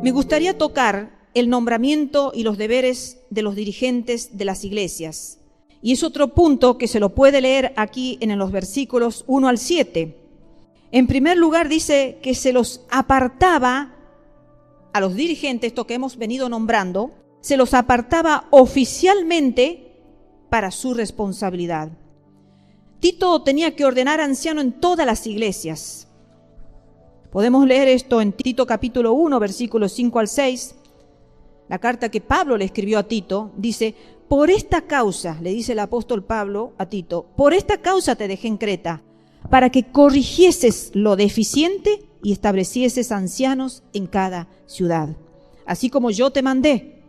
me gustaría tocar el nombramiento y los deberes de los dirigentes de las iglesias. Y es otro punto que se lo puede leer aquí en los versículos 1 al 7. En primer lugar dice que se los apartaba a los dirigentes, esto que hemos venido nombrando, se los apartaba oficialmente para su responsabilidad. Tito tenía que ordenar anciano en todas las iglesias. Podemos leer esto en Tito capítulo 1, versículos 5 al 6. La carta que Pablo le escribió a Tito dice: por esta causa, le dice el apóstol Pablo a Tito, por esta causa te dejé en Creta, para que corrigieses lo deficiente y establecieses ancianos en cada ciudad. Así como yo te mandé,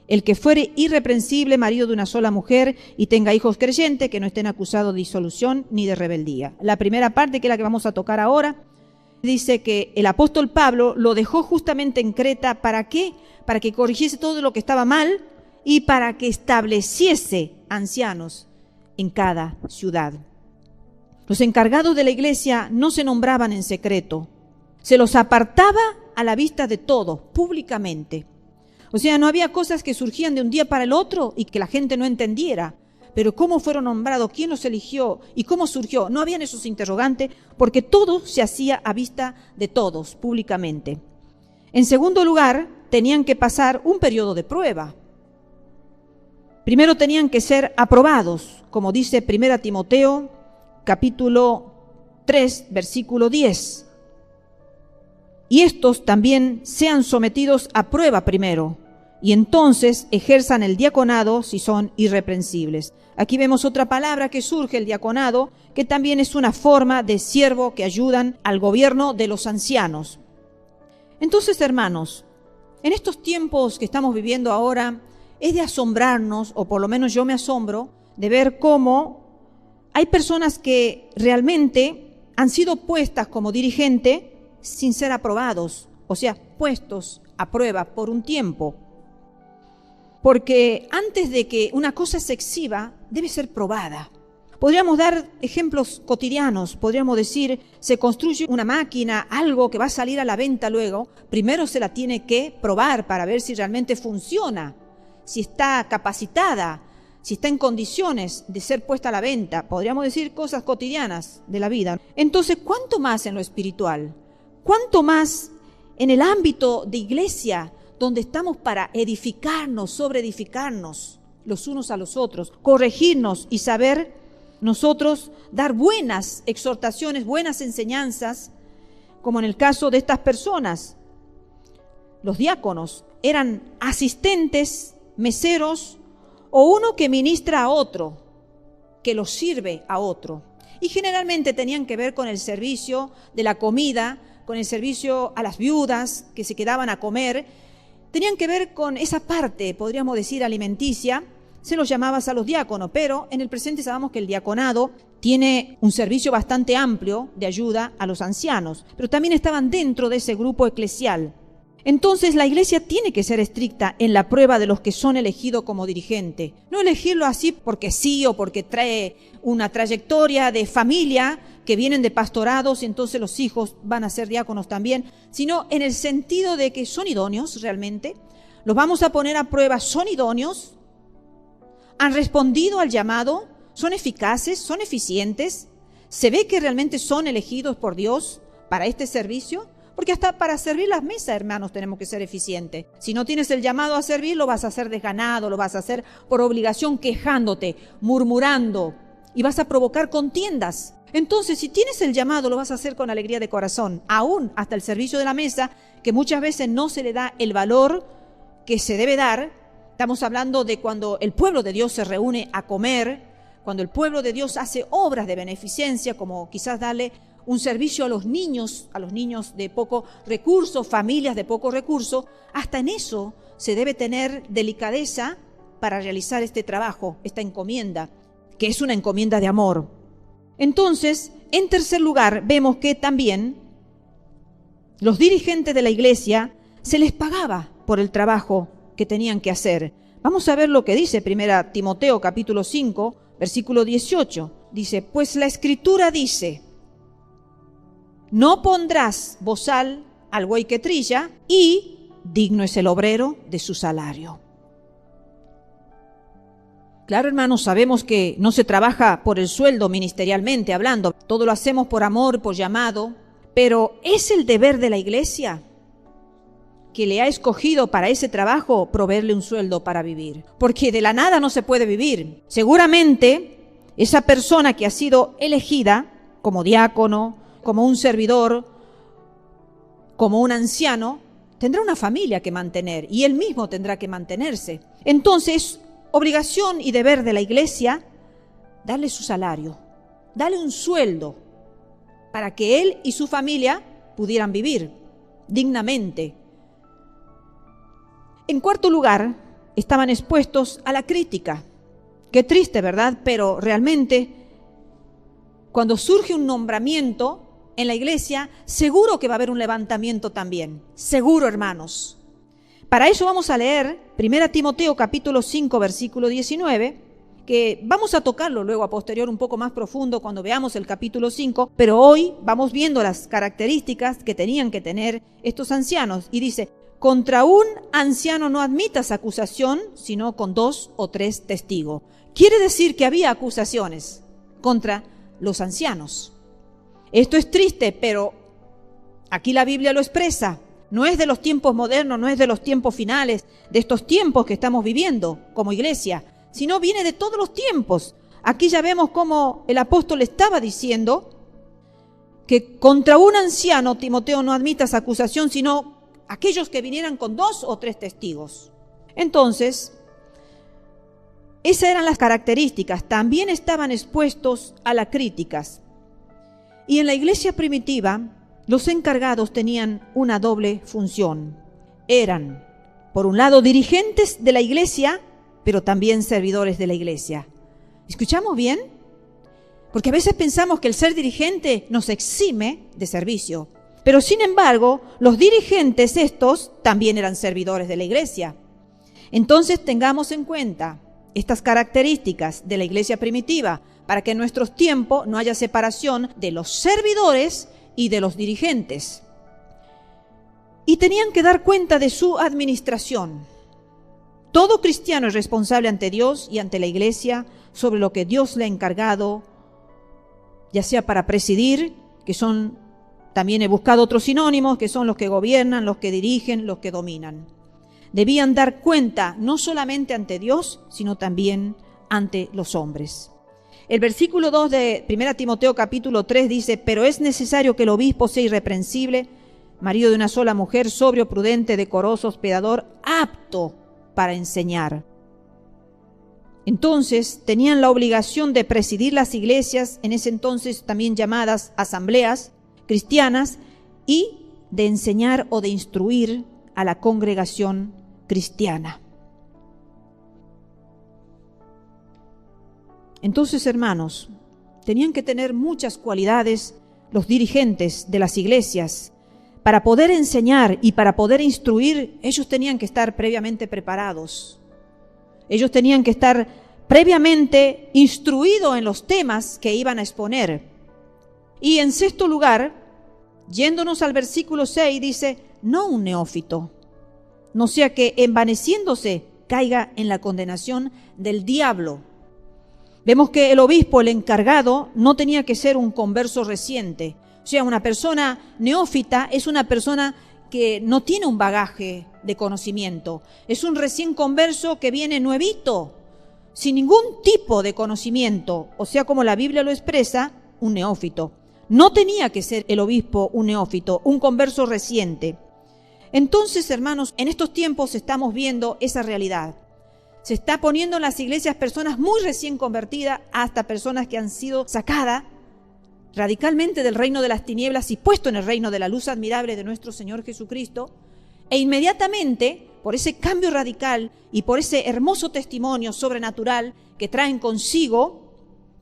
el que fuere irreprensible, marido de una sola mujer, y tenga hijos creyentes, que no estén acusados de disolución ni de rebeldía. La primera parte, que es la que vamos a tocar ahora, dice que el apóstol Pablo lo dejó justamente en Creta. ¿Para qué? Para que corrigiese todo lo que estaba mal y para que estableciese ancianos en cada ciudad. Los encargados de la iglesia no se nombraban en secreto, se los apartaba a la vista de todos, públicamente. O sea, no había cosas que surgían de un día para el otro y que la gente no entendiera. Pero cómo fueron nombrados, quién los eligió y cómo surgió, no habían esos interrogantes, porque todo se hacía a vista de todos, públicamente. En segundo lugar, tenían que pasar un periodo de prueba. Primero tenían que ser aprobados, como dice 1 Timoteo, capítulo 3, versículo 10. Y estos también sean sometidos a prueba primero, y entonces ejerzan el diaconado si son irreprensibles. Aquí vemos otra palabra que surge, el diaconado, que también es una forma de siervo que ayudan al gobierno de los ancianos. Entonces, hermanos, en estos tiempos que estamos viviendo ahora, es de asombrarnos, o por lo menos yo me asombro, de ver cómo hay personas que realmente han sido puestas como dirigente sin ser aprobados, o sea, puestos a prueba por un tiempo. Porque antes de que una cosa se exhiba, debe ser probada. Podríamos dar ejemplos cotidianos, podríamos decir, se construye una máquina, algo que va a salir a la venta luego, primero se la tiene que probar para ver si realmente funciona, si está capacitada, si está en condiciones de ser puesta a la venta. Podríamos decir cosas cotidianas de la vida. Entonces, ¿cuánto más en lo espiritual? ¿Cuánto más en el ámbito de iglesia, donde estamos para edificarnos, sobreedificarnos los unos a los otros, corregirnos y saber nosotros dar buenas exhortaciones, buenas enseñanzas, como en el caso de estas personas? Los diáconos eran asistentes, meseros, o uno que ministra a otro, que lo sirve a otro. Y generalmente tenían que ver con el servicio de la comida, con el servicio a las viudas que se quedaban a comer. Tenían que ver con esa parte, podríamos decir, alimenticia. Se los llamaba a los diáconos, pero en el presente sabemos que el diaconado tiene un servicio bastante amplio de ayuda a los ancianos, pero también estaban dentro de ese grupo eclesial. Entonces la iglesia tiene que ser estricta en la prueba de los que son elegidos como dirigente. No elegirlo así porque sí o porque trae una trayectoria de familia que vienen de pastorados y entonces los hijos van a ser diáconos también, sino en el sentido de que son idóneos realmente. Los vamos a poner a prueba, son idóneos, han respondido al llamado, son eficaces, son eficientes, se ve que realmente son elegidos por Dios para este servicio. Porque hasta para servir las mesas, hermanos, tenemos que ser eficientes. Si no tienes el llamado a servir, lo vas a hacer desganado, lo vas a hacer por obligación, quejándote, murmurando, y vas a provocar contiendas. Entonces, si tienes el llamado, lo vas a hacer con alegría de corazón, aún hasta el servicio de la mesa, que muchas veces no se le da el valor que se debe dar. Estamos hablando de cuando el pueblo de Dios se reúne a comer, cuando el pueblo de Dios hace obras de beneficencia, como quizás darle un servicio a los niños de poco recurso, familias de poco recurso. Hasta en eso se debe tener delicadeza para realizar este trabajo, esta encomienda, que es una encomienda de amor. Entonces, en tercer lugar, vemos que también los dirigentes de la iglesia se les pagaba por el trabajo que tenían que hacer. Vamos a ver lo que dice 1 Timoteo capítulo 5, versículo 18. Dice, pues la Escritura dice: no pondrás bozal al buey que trilla, y digno es el obrero de su salario. Claro, hermanos, sabemos que no se trabaja por el sueldo ministerialmente hablando, todo lo hacemos por amor, por llamado, pero ¿es el deber de la iglesia que le ha escogido para ese trabajo proveerle un sueldo para vivir? Porque de la nada no se puede vivir. Seguramente esa persona que ha sido elegida como diácono, como un servidor, como un anciano, tendrá una familia que mantener y él mismo tendrá que mantenerse. Entonces, obligación y deber de la iglesia, darle su salario, darle un sueldo para que él y su familia pudieran vivir dignamente. En cuarto lugar, estaban expuestos a la crítica. Qué triste, ¿verdad? Pero realmente, cuando surge un nombramiento en la iglesia, seguro que va a haber un levantamiento también. Seguro, hermanos. Para eso vamos a leer 1 Timoteo capítulo 5, versículo 19, que vamos a tocarlo luego a posterior un poco más profundo cuando veamos el capítulo 5, pero hoy vamos viendo las características que tenían que tener estos ancianos. Y dice, contra un anciano no admitas acusación, sino con 2 o 3 testigos. Quiere decir que había acusaciones contra los ancianos. Esto es triste, pero aquí la Biblia lo expresa. No es de los tiempos modernos, no es de los tiempos finales, de estos tiempos que estamos viviendo como iglesia, sino viene de todos los tiempos. Aquí ya vemos cómo el apóstol estaba diciendo que contra un anciano, Timoteo, no admitas acusación, sino aquellos que vinieran con 2 o 3 testigos. Entonces, esas eran las características. También estaban expuestos a las críticas. Y en la iglesia primitiva, los encargados tenían una doble función. Eran, por un lado, dirigentes de la iglesia, pero también servidores de la iglesia. ¿Escuchamos bien? Porque a veces pensamos que el ser dirigente nos exime de servicio. Pero sin embargo, los dirigentes estos también eran servidores de la iglesia. Entonces tengamos en cuenta estas características de la iglesia primitiva para que en nuestros tiempos no haya separación de los servidores y de los dirigentes. Y tenían que dar cuenta de su administración. Todo cristiano es responsable ante Dios y ante la iglesia sobre lo que Dios le ha encargado, ya sea para presidir, que son, también he buscado otros sinónimos, que son los que gobiernan, los que dirigen, los que dominan. Debían dar cuenta no solamente ante Dios, sino también ante los hombres. El versículo 2 de 1 Timoteo capítulo 3 dice, pero es necesario que el obispo sea irreprensible, marido de una sola mujer, sobrio, prudente, decoroso, hospedador, apto para enseñar. Entonces tenían la obligación de presidir las iglesias, en ese entonces también llamadas asambleas cristianas, y de enseñar o de instruir a la congregación cristiana. Entonces, hermanos, tenían que tener muchas cualidades los dirigentes de las iglesias. Para poder enseñar y para poder instruir, ellos tenían que estar previamente preparados. Ellos tenían que estar previamente instruidos en los temas que iban a exponer. Y en sexto lugar, yéndonos al versículo 6, dice, no un neófito, no sea que envaneciéndose caiga en la condenación del diablo. Vemos que el obispo, el encargado, no tenía que ser un converso reciente. O sea, una persona neófita es una persona que no tiene un bagaje de conocimiento. Es un recién converso que viene nuevito, sin ningún tipo de conocimiento. O sea, como la Biblia lo expresa, un neófito. No tenía que ser el obispo un neófito, un converso reciente. Entonces, hermanos, en estos tiempos estamos viendo esa realidad. Se está poniendo en las iglesias personas muy recién convertidas, hasta personas que han sido sacadas radicalmente del reino de las tinieblas y puesto en el reino de la luz admirable de nuestro Señor Jesucristo. E inmediatamente, por ese cambio radical y por ese hermoso testimonio sobrenatural que traen consigo,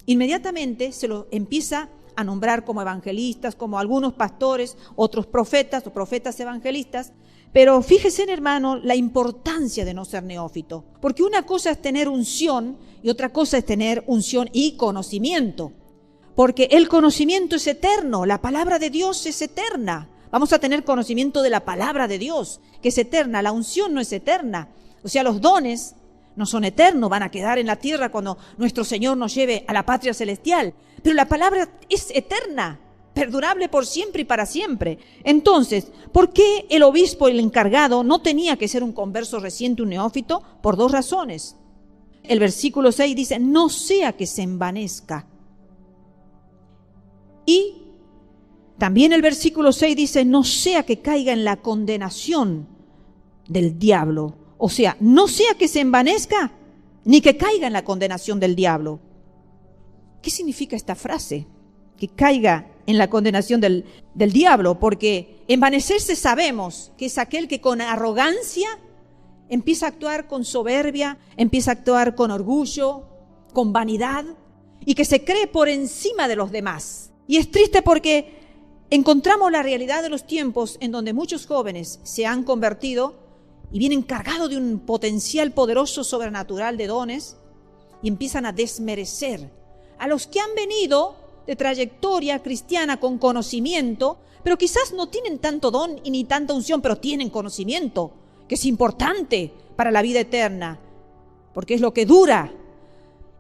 inmediatamente se lo empieza a nombrar como evangelistas, como algunos pastores, otros profetas o profetas evangelistas. Pero fíjese, hermano, la importancia de no ser neófito. Porque una cosa es tener unción y otra cosa es tener unción y conocimiento. Porque el conocimiento es eterno, la palabra de Dios es eterna. Vamos a tener conocimiento de la palabra de Dios, que es eterna. La unción no es eterna. O sea, los dones no son eternos, van a quedar en la tierra cuando nuestro Señor nos lleve a la patria celestial. Pero la palabra es eterna, perdurable por siempre y para siempre. Entonces, ¿por qué el obispo, el encargado, no tenía que ser un converso reciente, un neófito? Por 2 razones. El versículo 6 dice, no sea que se envanezca. Y también el versículo 6 dice, no sea que caiga en la condenación del diablo. O sea, no sea que se envanezca, ni que caiga en la condenación del diablo. ¿Qué significa esta frase? Que caiga en la condenación del diablo, porque envanecerse sabemos que es aquel que con arrogancia empieza a actuar con soberbia, empieza a actuar con orgullo, con vanidad, y que se cree por encima de los demás. Y es triste porque encontramos la realidad de los tiempos en donde muchos jóvenes se han convertido y vienen cargados de un potencial poderoso sobrenatural de dones y empiezan a desmerecer a los que han venido de trayectoria cristiana con conocimiento, pero quizás no tienen tanto don y ni tanta unción, pero tienen conocimiento, que es importante para la vida eterna, porque es lo que dura.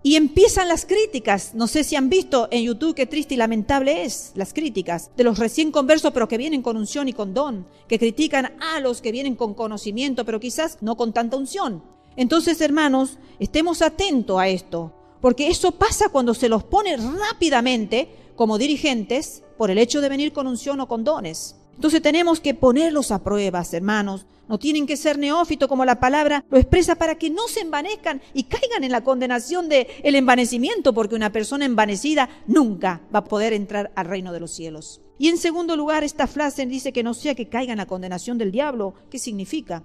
Y empiezan las críticas. No sé si han visto en YouTube qué triste y lamentable es las críticas de los recién conversos, pero que vienen con unción y con don, que critican a los que vienen con conocimiento, pero quizás no con tanta unción. Entonces, hermanos, estemos atentos a esto, porque eso pasa cuando se los pone rápidamente como dirigentes por el hecho de venir con unción o con dones. Entonces tenemos que ponerlos a pruebas, hermanos. No tienen que ser neófitos como la palabra lo expresa, para que no se envanezcan y caigan en la condenación del envanecimiento, porque una persona envanecida nunca va a poder entrar al reino de los cielos. Y en segundo lugar, esta frase dice que no sea que caiga en la condenación del diablo. ¿Qué significa?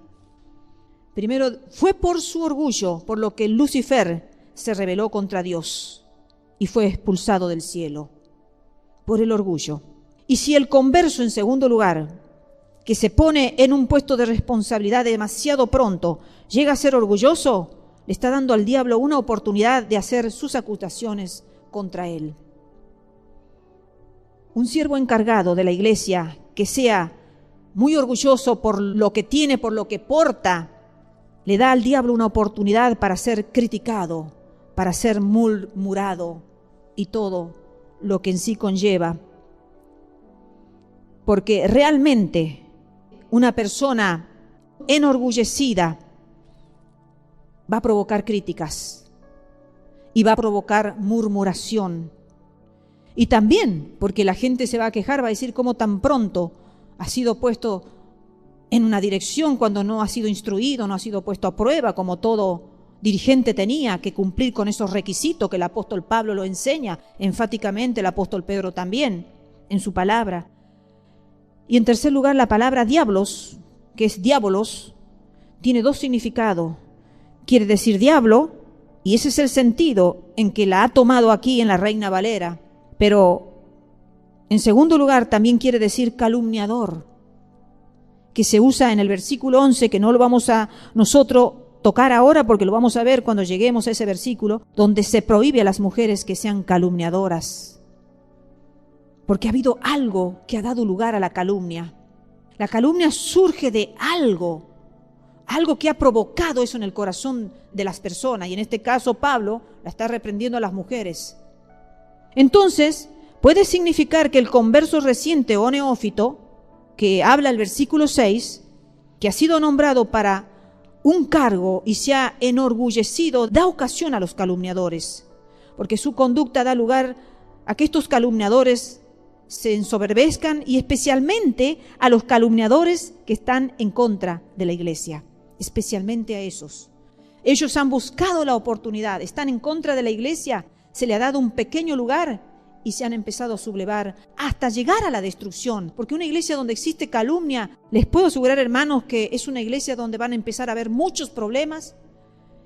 Primero, fue por su orgullo, por lo que Lucifer se rebeló contra Dios y fue expulsado del cielo, por el orgullo. Y si el converso, en segundo lugar, que se pone en un puesto de responsabilidad demasiado pronto, llega a ser orgulloso, le está dando al diablo una oportunidad de hacer sus acusaciones contra él. Un siervo encargado de la iglesia que sea muy orgulloso por lo que tiene, por lo que porta, le da al diablo una oportunidad para ser criticado, para ser murmurado y todo lo que en sí conlleva. Porque realmente una persona enorgullecida va a provocar críticas y va a provocar murmuración. Y también porque la gente se va a quejar, va a decir cómo tan pronto ha sido puesto en una dirección cuando no ha sido instruido, no ha sido puesto a prueba, como todo dirigente tenía que cumplir con esos requisitos que el apóstol Pablo lo enseña enfáticamente, el apóstol Pedro también en su palabra. Y en tercer lugar, la palabra diablos, que es diabolos, tiene 2 significados. Quiere decir diablo, y ese es el sentido en que la ha tomado aquí en la Reina Valera. Pero en segundo lugar también quiere decir calumniador, que se usa en el versículo 11, que no lo vamos a nosotros tocar ahora porque lo vamos a ver cuando lleguemos a ese versículo, donde se prohíbe a las mujeres que sean calumniadoras. Porque ha habido algo que ha dado lugar a la calumnia. La calumnia surge de algo que ha provocado eso en el corazón de las personas. Y en este caso Pablo la está reprendiendo a las mujeres. Entonces, puede significar que el converso reciente o neófito, que habla el versículo 6, que ha sido nombrado para un cargo y se ha enorgullecido, da ocasión a los calumniadores. Porque su conducta da lugar a que estos calumniadores se ensoberbezcan, y especialmente a los calumniadores que están en contra de la iglesia, especialmente a esos. Ellos han buscado la oportunidad, están en contra de la iglesia, se le ha dado un pequeño lugar y se han empezado a sublevar hasta llegar a la destrucción. Porque una iglesia donde existe calumnia, les puedo asegurar, hermanos, que es una iglesia donde van a empezar a haber muchos problemas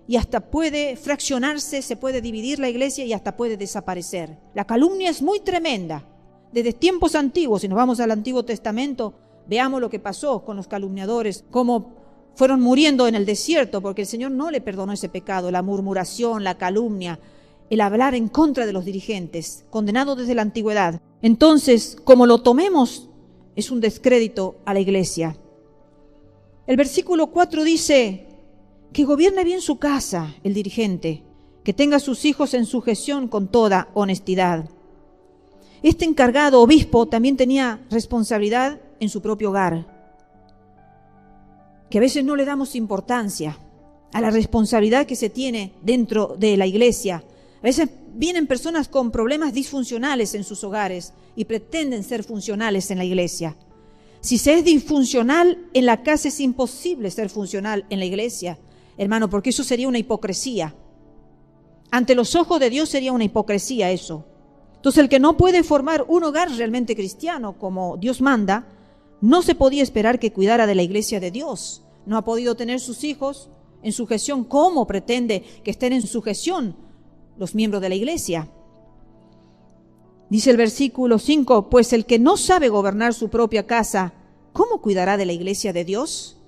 y hasta puede fraccionarse, se puede dividir la iglesia y hasta puede desaparecer. La calumnia es muy tremenda. Desde tiempos antiguos, si nos vamos al Antiguo Testamento, veamos lo que pasó con los calumniadores, cómo fueron muriendo en el desierto, porque el Señor no le perdonó ese pecado, la murmuración, la calumnia, el hablar en contra de los dirigentes, condenado desde la antigüedad. Entonces, como lo tomemos es un descrédito a la iglesia. El versículo 4 dice que gobierne bien su casa, el dirigente, que tenga a sus hijos en sujeción con toda honestidad. Este encargado obispo también tenía responsabilidad en su propio hogar, que a veces no le damos importancia a la responsabilidad que se tiene dentro de la iglesia. A veces vienen personas con problemas disfuncionales en sus hogares y pretenden ser funcionales en la iglesia. Si se es disfuncional en la casa, es imposible ser funcional en la iglesia, hermano, porque eso sería una hipocresía. Ante los ojos de Dios sería una hipocresía eso. Entonces, el que no puede formar un hogar realmente cristiano como Dios manda, no se podía esperar que cuidara de la iglesia de Dios. No ha podido tener sus hijos en sujeción. ¿Cómo pretende que estén en sujeción los miembros de la iglesia? Dice el versículo 5, pues el que no sabe gobernar su propia casa, ¿cómo cuidará de la iglesia de Dios?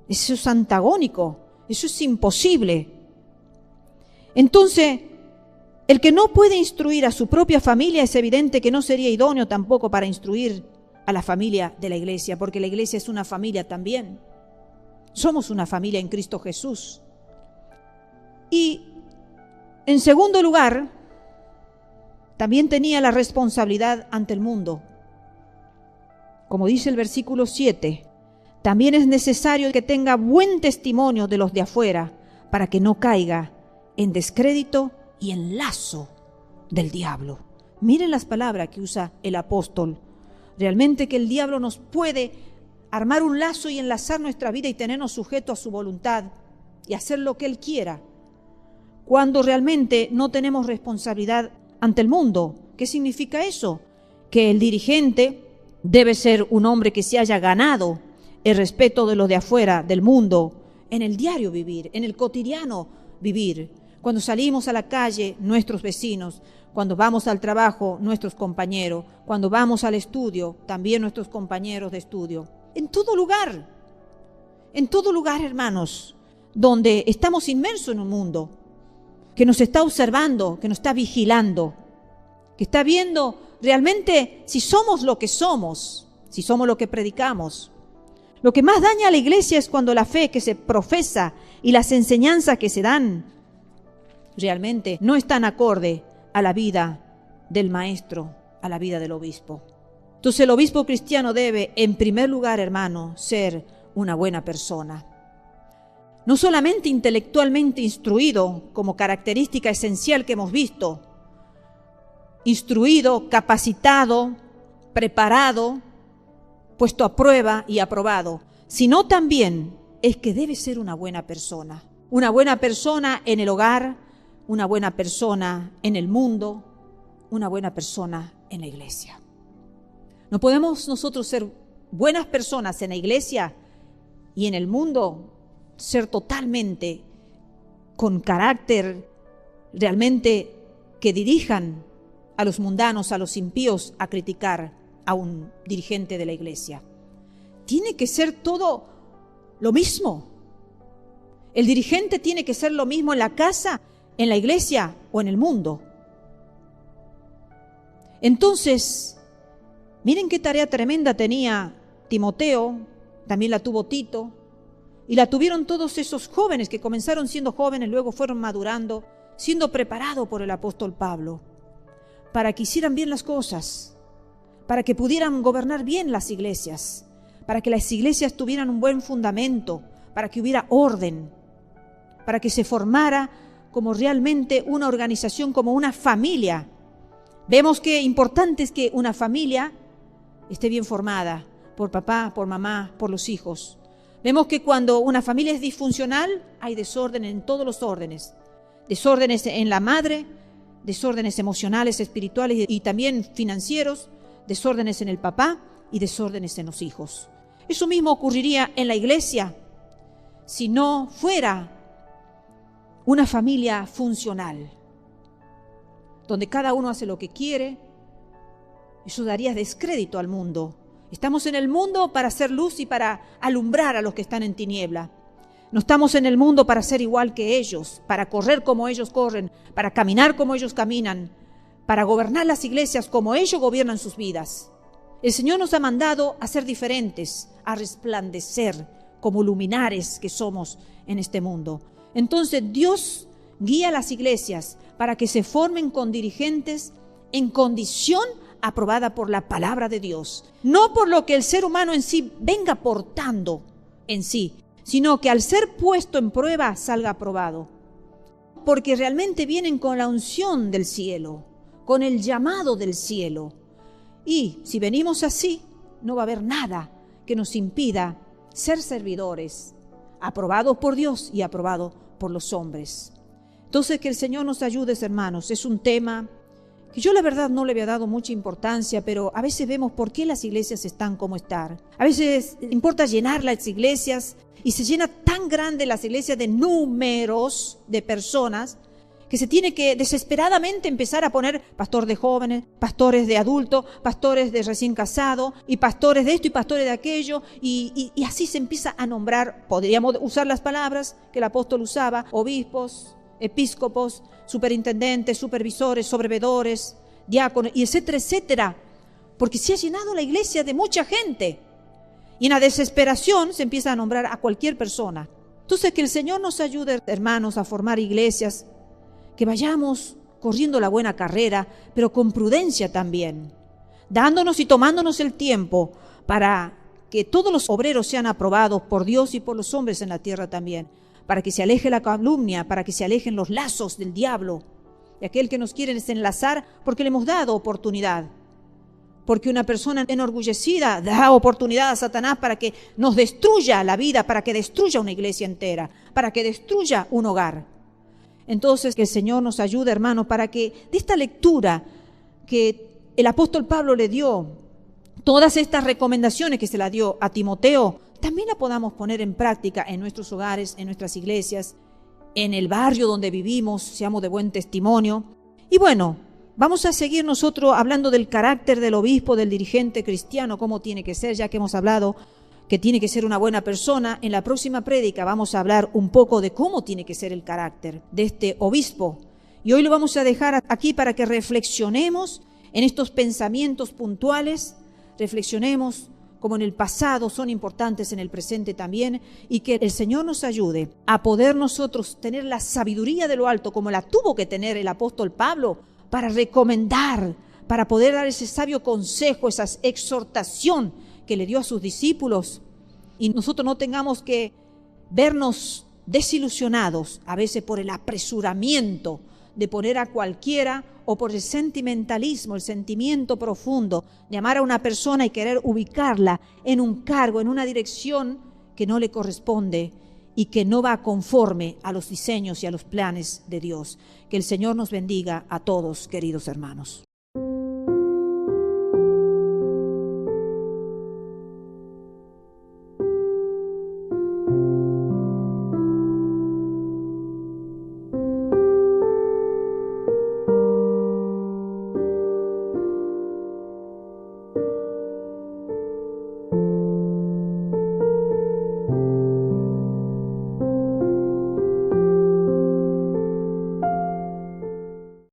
Eso es antagónico, eso es imposible. Entonces, el que no puede instruir a su propia familia, es evidente que no sería idóneo tampoco para instruir a la familia de la iglesia, porque la iglesia es una familia también. Somos una familia en Cristo Jesús. Y en segundo lugar, también tenía la responsabilidad ante el mundo. Como dice el versículo 7, también es necesario que tenga buen testimonio de los de afuera para que no caiga en descrédito y en lazo del diablo. Miren las palabras que usa el apóstol. Realmente que el diablo nos puede armar un lazo y enlazar nuestra vida y tenernos sujetos a su voluntad y hacer lo que él quiera, cuando realmente no tenemos responsabilidad ante el mundo. ¿Qué significa eso? Que el dirigente debe ser un hombre que se haya ganado el respeto de los de afuera, del mundo, en el diario vivir, en el cotidiano vivir. Cuando salimos a la calle, nuestros vecinos; cuando vamos al trabajo, nuestros compañeros; cuando vamos al estudio, también nuestros compañeros de estudio. En todo lugar, hermanos, donde estamos inmersos en un mundo que nos está observando, que nos está vigilando, que está viendo realmente si somos lo que somos, si somos lo que predicamos. Lo que más daña a la iglesia es cuando la fe que se profesa y las enseñanzas que se dan realmente no están acorde a la vida del maestro, a la vida del obispo. Entonces el obispo cristiano debe, en primer lugar, hermano, ser una buena persona. No solamente intelectualmente instruido, como característica esencial que hemos visto, instruido, capacitado, preparado, puesto a prueba y aprobado, sino también es que debe ser una buena persona. Una buena persona en el hogar, una buena persona en el mundo, una buena persona en la iglesia. No podemos nosotros ser buenas personas en la iglesia y en el mundo ser totalmente con carácter realmente que dirijan a los mundanos, a los impíos, a criticar a un dirigente de la iglesia. Tiene que ser todo lo mismo. El dirigente tiene que ser lo mismo en la casa, en la iglesia o en el mundo. Entonces, miren qué tarea tremenda tenía Timoteo, también la tuvo Tito, y la tuvieron todos esos jóvenes que comenzaron siendo jóvenes, luego fueron madurando, siendo preparados por el apóstol Pablo, para que hicieran bien las cosas, para que pudieran gobernar bien las iglesias, para que las iglesias tuvieran un buen fundamento, para que hubiera orden, para que se formara como realmente una organización, como una familia. Vemos que importante es que una familia esté bien formada por papá, por mamá, por los hijos. Vemos que cuando una familia es disfuncional, hay desorden en todos los órdenes. Desórdenes en la madre, desórdenes emocionales, espirituales y también financieros, desórdenes en el papá y desórdenes en los hijos. Eso mismo ocurriría en la iglesia si no fuera una familia funcional, donde cada uno hace lo que quiere. Eso daría descrédito al mundo. Estamos en el mundo para hacer luz y para alumbrar a los que están en tiniebla. No estamos en el mundo para ser igual que ellos, para correr como ellos corren, para caminar como ellos caminan, para gobernar las iglesias como ellos gobiernan sus vidas. El Señor nos ha mandado a ser diferentes, a resplandecer como luminares que somos en este mundo. Entonces Dios guía a las iglesias para que se formen con dirigentes en condición aprobada por la palabra de Dios. No por lo que el ser humano en sí venga portando en sí, sino que al ser puesto en prueba salga aprobado. Porque realmente vienen con la unción del cielo, con el llamado del cielo. Y si venimos así, no va a haber nada que nos impida ser servidores, aprobados por Dios y aprobados por los hombres. Entonces, que el Señor nos ayude, hermanos. Es un tema que yo la verdad no le había dado mucha importancia, pero a veces vemos por qué las iglesias están como están. A veces importa llenar las iglesias y se llena tan grande las iglesias de números de personas que se tiene que desesperadamente empezar a poner pastor de jóvenes, pastores de adultos, pastores de recién casados y pastores de esto y pastores de aquello y así se empieza a nombrar, podríamos usar las palabras que el apóstol usaba, obispos, episcopos, superintendentes, supervisores, sobrevedores, diáconos, y etcétera, etcétera, porque se ha llenado la iglesia de mucha gente y en la desesperación se empieza a nombrar a cualquier persona. Entonces, que el Señor nos ayude, hermanos, a formar iglesias, que vayamos corriendo la buena carrera, pero con prudencia también, dándonos y tomándonos el tiempo para que todos los obreros sean aprobados por Dios y por los hombres en la tierra también, para que se aleje la calumnia, para que se alejen los lazos del diablo, de aquel que nos quiere desenlazar porque le hemos dado oportunidad. Porque una persona enorgullecida da oportunidad a Satanás para que nos destruya la vida, para que destruya una iglesia entera, para que destruya un hogar. Entonces, que el Señor nos ayude, hermano, para que de esta lectura que el apóstol Pablo le dio, todas estas recomendaciones que se la dio a Timoteo, también la podamos poner en práctica en nuestros hogares, en nuestras iglesias, en el barrio donde vivimos, seamos de buen testimonio. Y bueno, vamos a seguir nosotros hablando del carácter del obispo, del dirigente cristiano, cómo tiene que ser, ya que hemos hablado que tiene que ser una buena persona. En la próxima prédica vamos a hablar un poco de cómo tiene que ser el carácter de este obispo. Y hoy lo vamos a dejar aquí para que reflexionemos en estos pensamientos puntuales, reflexionemos como en el pasado son importantes en el presente también, y que el Señor nos ayude a poder nosotros tener la sabiduría de lo alto, como la tuvo que tener el apóstol Pablo, para recomendar, para poder dar ese sabio consejo, esa exhortación que le dio a sus discípulos, y nosotros no tengamos que vernos desilusionados a veces por el apresuramiento de poner a cualquiera o por el sentimentalismo, el sentimiento profundo de amar a una persona y querer ubicarla en un cargo, en una dirección que no le corresponde y que no va conforme a los diseños y a los planes de Dios. Que el Señor nos bendiga a todos, queridos hermanos.